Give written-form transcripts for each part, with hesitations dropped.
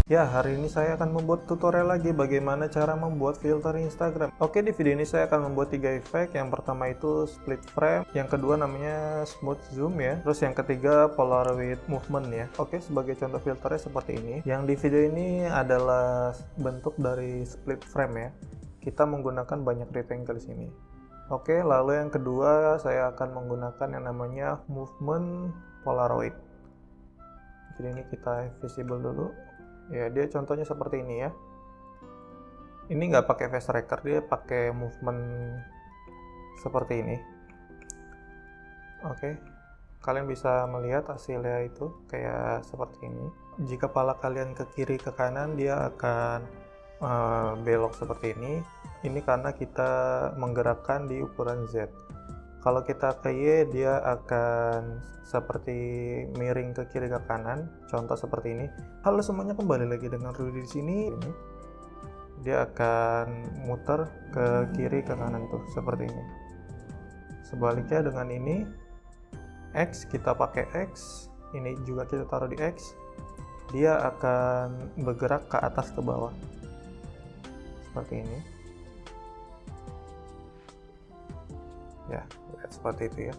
Ya, hari ini saya akan membuat tutorial lagi bagaimana cara membuat filter Instagram. Oke, di video ini saya akan membuat 3 efek. Yang pertama itu split frame, yang kedua namanya smooth zoom ya, terus yang ketiga Polaroid movement ya. Oke, sebagai contoh filternya seperti ini. Yang di video ini adalah bentuk dari split frame ya. Kita menggunakan banyak rectangle di sini. Oke, lalu yang kedua saya akan menggunakan yang namanya movement Polaroid. Jadi ini kita visible dulu. Ya, dia contohnya seperti ini ya. Ini nggak pakai face tracker, dia pakai movement seperti ini. Oke, kalian bisa melihat hasilnya itu kayak seperti ini. Jika kepala kalian ke kiri ke kanan, dia akan belok seperti ini. Ini karena kita menggerakkan di ukuran Z. Kalau kita ke Y, dia akan seperti miring ke kiri ke kanan, contoh seperti ini. Halo semuanya, kembali lagi dengan Rudy di sini. Dia akan muter ke kiri ke kanan tuh, seperti ini. Sebaliknya dengan ini, X kita pakai X, ini juga kita taruh di X. Dia akan bergerak ke atas ke bawah, seperti ini. Ya, seperti itu ya.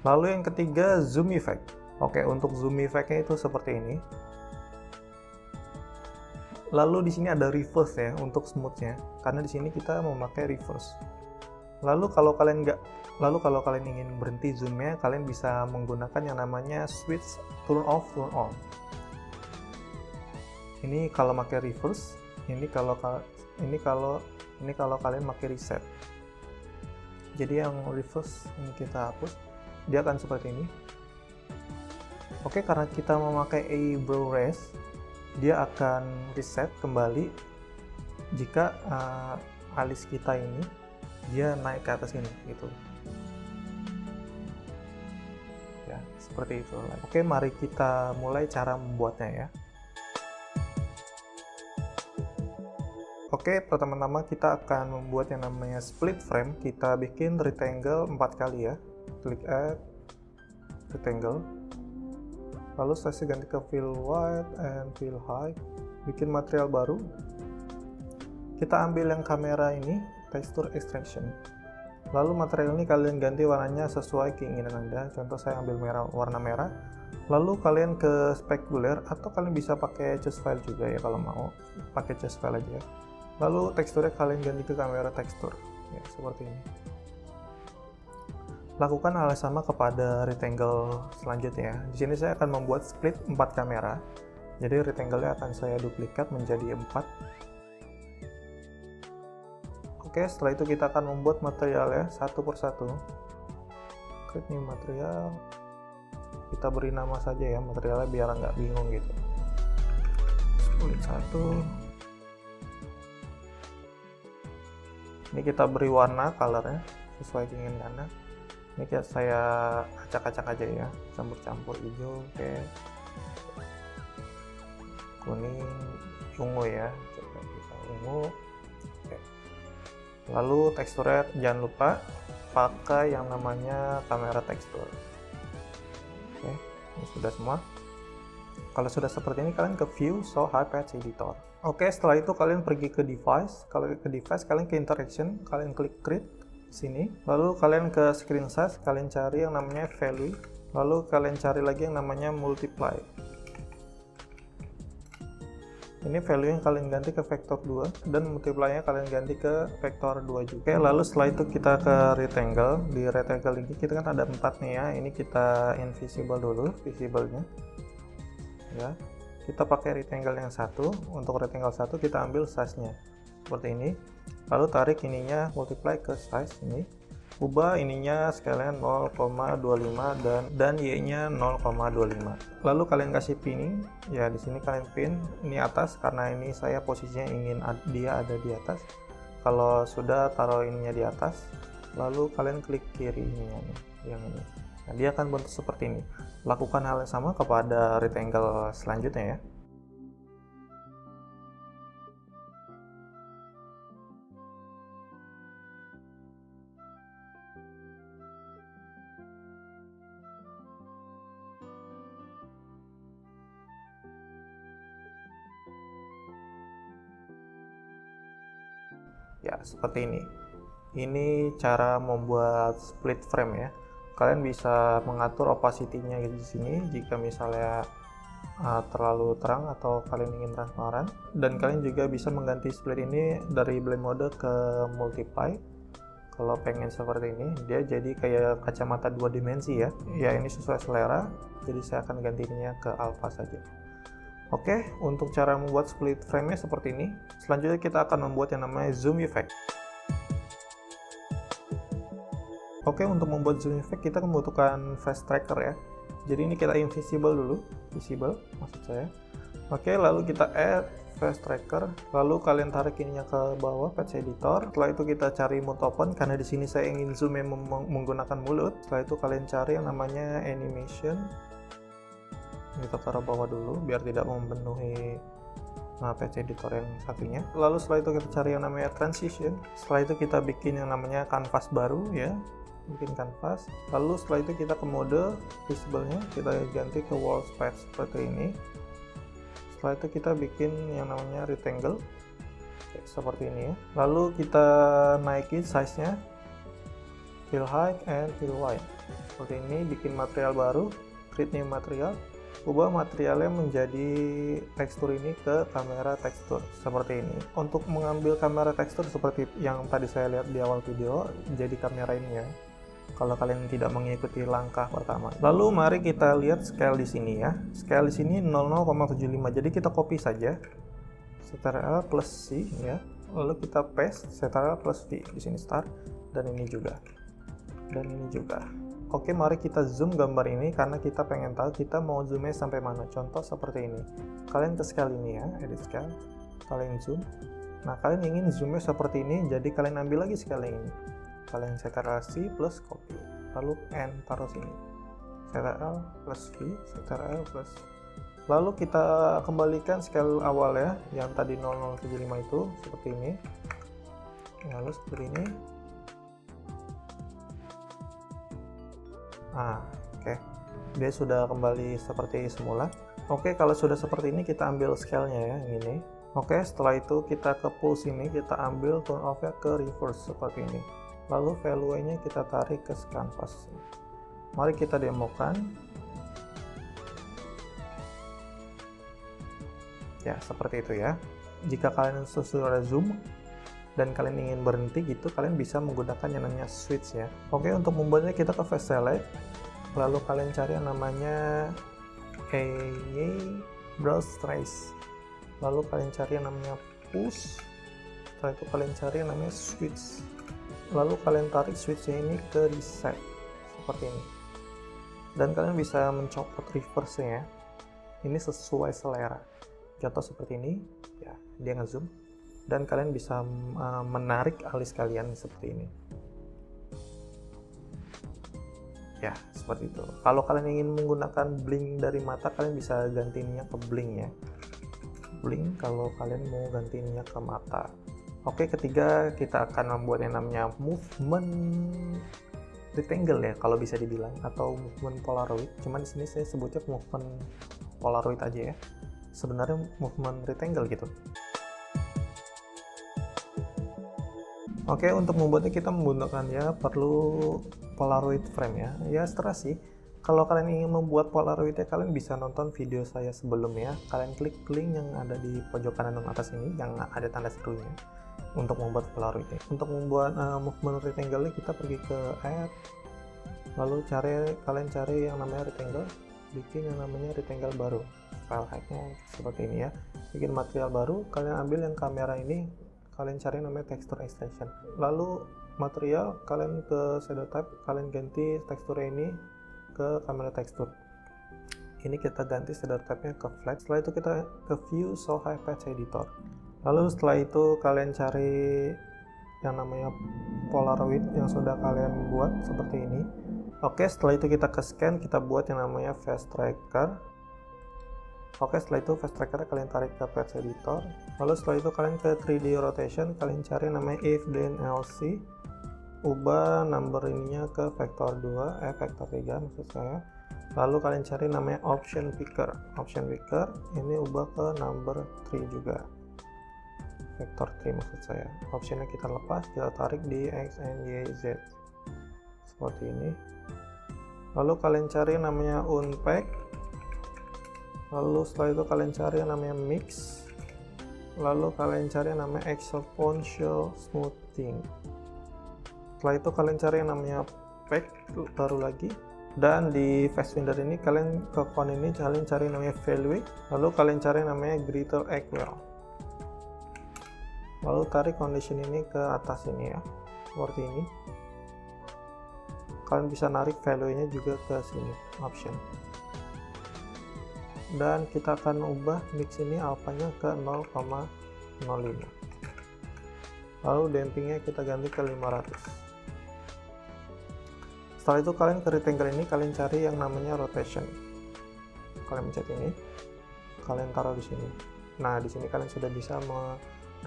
Lalu yang ketiga, zoom effect. Oke, untuk zoom effect-nya itu seperti ini. Lalu di sini ada reverse ya untuk smooth-nya, karena di sini kita memakai reverse. Lalu kalau kalian ingin berhenti zoom-nya, kalian bisa menggunakan yang namanya switch turn off turn on. Ini kalau pakai reverse, ini kalau kalian pakai reset. Jadi yang reverse ini kita hapus, dia akan seperti ini. Oke, karena kita memakai eyebrow raise, dia akan reset kembali jika alis kita ini dia naik ke atas ini gitu ya, seperti itu. Oke, mari kita mulai cara membuatnya ya. Oke, pertama-tama kita akan membuat yang namanya split frame. Kita bikin rectangle 4 kali ya. Klik add rectangle. Lalu size ganti ke fill wide and fill high. Bikin material baru. Kita ambil yang kamera ini, texture extraction. Lalu material ini kalian ganti warnanya sesuai keinginan Anda. Contoh saya ambil warna merah. Lalu kalian ke specular atau kalian bisa pakai choose file juga ya kalau mau. Pakai choose file aja. Lalu teksturnya kalian ganti ke kamera tekstur ya, seperti ini. Lakukan hal yang sama kepada rectangle selanjutnya. Di sini saya akan membuat split 4 kamera. Jadi rectangle-nya akan saya duplikat menjadi 4. Oke, setelah itu kita akan membuat materialnya satu persatu. Klik new material. Kita beri nama saja ya materialnya biar nggak bingung gitu. Split 1. Ini kita beri warna colornya sesuai keinginan Anda. Ini kayak saya acak-acak aja ya, campur-campur hijau, oke, kuning, ungu ya, coba kita ungu. Oke. Lalu teksturnya jangan lupa pakai yang namanya kamera tekstur. Oke, ini sudah semua. Kalau sudah seperti ini, kalian ke view, show high patch editor. Oke, setelah itu kalian pergi ke device. Kalau ke device, kalian ke interaction, kalian klik create sini. Lalu kalian ke screen size, kalian cari yang namanya value. Lalu kalian cari lagi yang namanya multiply. Ini value yang kalian ganti ke vektor 2 dan multiply-nya kalian ganti ke vektor 2 juga. Oke, lalu setelah itu kita ke rectangle. Di rectangle ini kita kan ada 4 nih ya. Ini kita invisible dulu, visible-nya. Ya, kita pakai rectangle yang satu. Untuk rectangle satu kita ambil size-nya seperti ini, lalu tarik ininya multiply ke size ini, ubah ininya sekalian 0,25 dan y-nya 0,25. lalu kalian kasih pinning ya. Di sini kalian pin ini atas karena ini saya posisinya ingin dia ada di atas. Kalau sudah taruh ininya di atas, lalu kalian klik kiri ininya nih, yang ini. Nah, dia akan bentuk seperti ini. Lakukan hal yang sama kepada rectangle selanjutnya ya. Ya, seperti ini. Ini cara membuat split frame ya. Kalian bisa mengatur opacity-nya di sini jika misalnya terlalu terang atau kalian ingin transparan, dan kalian juga bisa mengganti split ini dari blend mode ke multiply. Kalau pengen seperti ini, dia jadi kayak kacamata 2 dimensi ya. Ya, ini sesuai selera, jadi saya akan gantinya ke alpha saja. Oke, untuk cara membuat split frame-nya seperti ini. Selanjutnya kita akan membuat yang namanya zoom effect. Oke, untuk membuat zoom effect kita membutuhkan face tracker ya. Jadi ini kita invisible dulu, visible maksud saya. Oke, lalu kita add face tracker, lalu kalian tarik ininya ke bawah patch editor. Setelah itu kita cari mode open, karena di sini saya ingin zoom yang menggunakan mulut. Setelah itu kalian cari yang namanya animation. Kita taruh bawah dulu biar tidak memenuhi patch editor yang satunya. Lalu setelah itu kita cari yang namanya transition. Setelah itu kita bikin yang namanya canvas baru ya. Bikin canvas. Lalu setelah itu kita ke mode visible-nya, kita ganti ke wall space seperti ini. Setelah itu kita bikin yang namanya rectangle seperti ini ya. Lalu kita naikin size-nya, fill height and fill wide seperti ini. Bikin material baru, create new material, ubah materialnya menjadi tekstur ini ke kamera tekstur seperti ini. Untuk mengambil kamera tekstur seperti yang tadi saya lihat di awal video, jadi kamera ini ya, kalau kalian tidak mengikuti langkah pertama. Lalu mari kita lihat scale di sini ya. Scale di sini 00,75. Jadi kita copy saja. Ctrl plus C ya. Lalu kita paste Ctrl plus V di sini start, dan ini juga. Dan ini juga. Oke, mari kita zoom gambar ini karena kita pengen tahu kita mau zoomnya sampai mana. Contoh seperti ini. Kalian ke scale ini ya, edit scale. Kalian zoom. Nah, kalian ingin zoomnya seperti ini, jadi kalian ambil lagi scale ini. Kalian Ctrl C plus copy, lalu N taruh sini, Ctrl plus V, Ctrl plus, lalu kita kembalikan scale awal ya, yang tadi 0075 itu seperti ini, lalu seperti ini. Oke. Dia sudah kembali seperti semula. Oke, kalau sudah seperti ini kita ambil scale-nya ya, yang ini. Oke, setelah itu kita ke pulse ini, kita ambil turn off-nya ke reverse seperti ini. Lalu value-nya kita tarik ke canvas. Mari kita demokan. Ya, seperti itu ya. Jika kalian sudah zoom dan kalian ingin berhenti gitu, kalian bisa menggunakan yang namanya switch ya. Oke, untuk membuatnya kita ke face select. Lalu kalian cari yang namanya browse trace. Lalu kalian cari yang namanya push. Setelah itu kalian cari yang namanya switch. Lalu kalian tarik switch-nya ini ke reset seperti ini, dan kalian bisa mencopot reverse-nya ya. Ini sesuai selera. Contoh seperti ini ya, dia ngezoom, dan kalian bisa menarik alis kalian seperti ini ya, seperti itu. Kalau kalian ingin menggunakan blink dari mata, kalian bisa gantinya ke blink ya, blink kalau kalian mau gantinya ke mata. Oke, ketiga kita akan membuat yang namanya movement rectangle ya, kalau bisa dibilang, atau movement polaroid. Cuman di sini saya sebutnya movement polaroid aja ya. Sebenarnya movement rectangle gitu. Oke, untuk membuatnya kita menggunakan ya perlu polaroid frame ya. Ya setelah sih. Kalau kalian ingin membuat polaroidnya, kalian bisa nonton video saya sebelumnya. Kalian klik link yang ada di pojok kanan dan atas ini yang ada tanda serunya untuk membuat polaroidnya. Untuk membuat movement rectangle kita pergi ke add, lalu kalian cari yang namanya rectangle, bikin yang namanya rectangle baru. File hacknya seperti ini ya. Bikin material baru, kalian ambil yang kamera ini, kalian cari yang namanya texture extension. Lalu material, kalian ke shadow type, kalian ganti teksturnya ini ke kamera tekstur. Ini kita ganti shadow type-nya ke flat. Setelah itu kita ke view show high patch editor. Lalu setelah itu kalian cari yang namanya polaroid yang sudah kalian buat seperti ini. Oke, setelah itu kita ke scan, kita buat yang namanya face tracker. Oke, setelah itu face tracker kalian tarik ke patch editor. Lalu setelah itu kalian ke 3D rotation, kalian cari yang namanya if then LC. Ubah number ininya ke vektor 2, vektor 3 maksud saya. Lalu kalian cari namanya option picker. Option picker ini ubah ke number 3 juga. vektor 3 maksud saya. Optionnya kita lepas, kita tarik di X, and Y, Z seperti ini. Lalu kalian cari yang namanya unpack, lalu setelah itu kalian cari yang namanya mix, lalu kalian cari yang namanya exponential smoothing. Setelah itu kalian cari yang namanya pack baru lagi, dan di Facefinder ini kalian ke font ini kalian cari yang namanya value, lalu kalian cari yang namanya greater equal, lalu tarik condition ini ke atas ini ya, seperti ini. Kalian bisa narik value-nya juga ke sini, option. Dan kita akan ubah mix ini alfanya ke 0,05. Lalu dampingnya kita ganti ke 500. Setelah itu kalian ke rectangle ini kalian cari yang namanya rotation. Kalian pencet ini, kalian taruh di sini. Nah, di sini kalian sudah bisa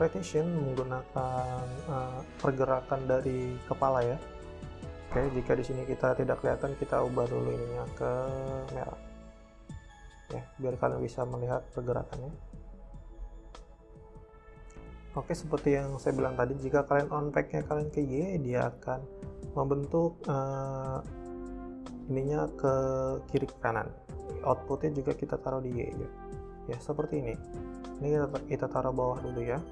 rotation menggunakan pergerakan dari kepala ya. Oke, jika di sini kita tidak kelihatan, kita ubah dulu ininya ke merah. Ya, biar kalian bisa melihat pergerakannya. Oke, seperti yang saya bilang tadi, jika kalian unpack-nya kalian ke Y, dia akan membentuk ininya ke kiri ke kanan. Outputnya juga kita taruh di Y ya. Ya, seperti ini. Ini kita taruh bawah dulu ya.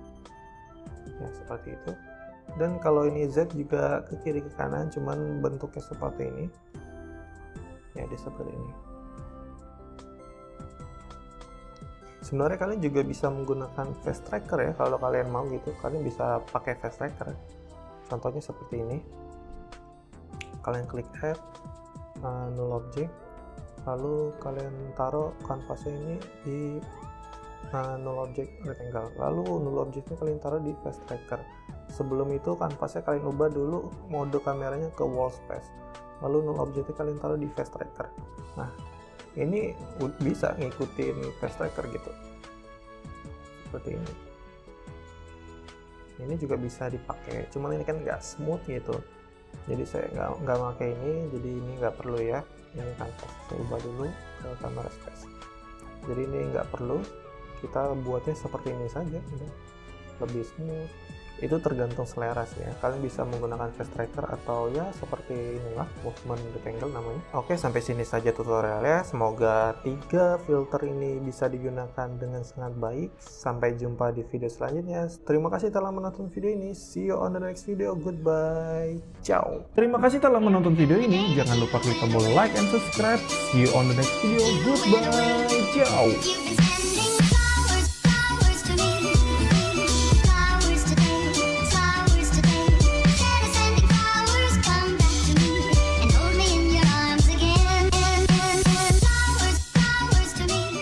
Ya, seperti itu. Dan kalau ini Z juga ke kiri ke kanan, cuman bentuknya seperti ini. Ya, dia seperti ini. Sebenarnya kalian juga bisa menggunakan face tracker ya, kalau kalian mau gitu. Kalian bisa pakai face tracker. Contohnya seperti ini. Kalian klik add null object, lalu kalian taruh kanvasnya ini di null object rectangle. Lalu null objectnya kalian taruh di face tracker. Sebelum itu kanvasnya kalian ubah dulu mode kameranya ke wall space. Lalu null objectnya kalian taruh di face tracker. Nah, ini bisa ngikutin face tracker gitu. Seperti ini. Ini juga bisa dipakai. Cuman ini kan nggak smooth gitu. Jadi saya nggak pakai ini. Jadi ini nggak perlu ya. Ini kanvas saya ubah dulu ke kamera space. Jadi ini nggak perlu. Kita buatnya seperti ini saja. Lebih smooth. Itu tergantung selera sih ya. Kalian bisa menggunakan face tracker atau ya seperti inilah movement rectangle namanya. Oke, sampai sini saja tutorialnya. Semoga 3 filter ini bisa digunakan dengan sangat baik. Sampai jumpa di video selanjutnya. Terima kasih telah menonton video ini. See you on the next video. Goodbye. Ciao. Terima kasih telah menonton video ini. Jangan lupa klik tombol like and subscribe. See you on the next video. Goodbye. Ciao.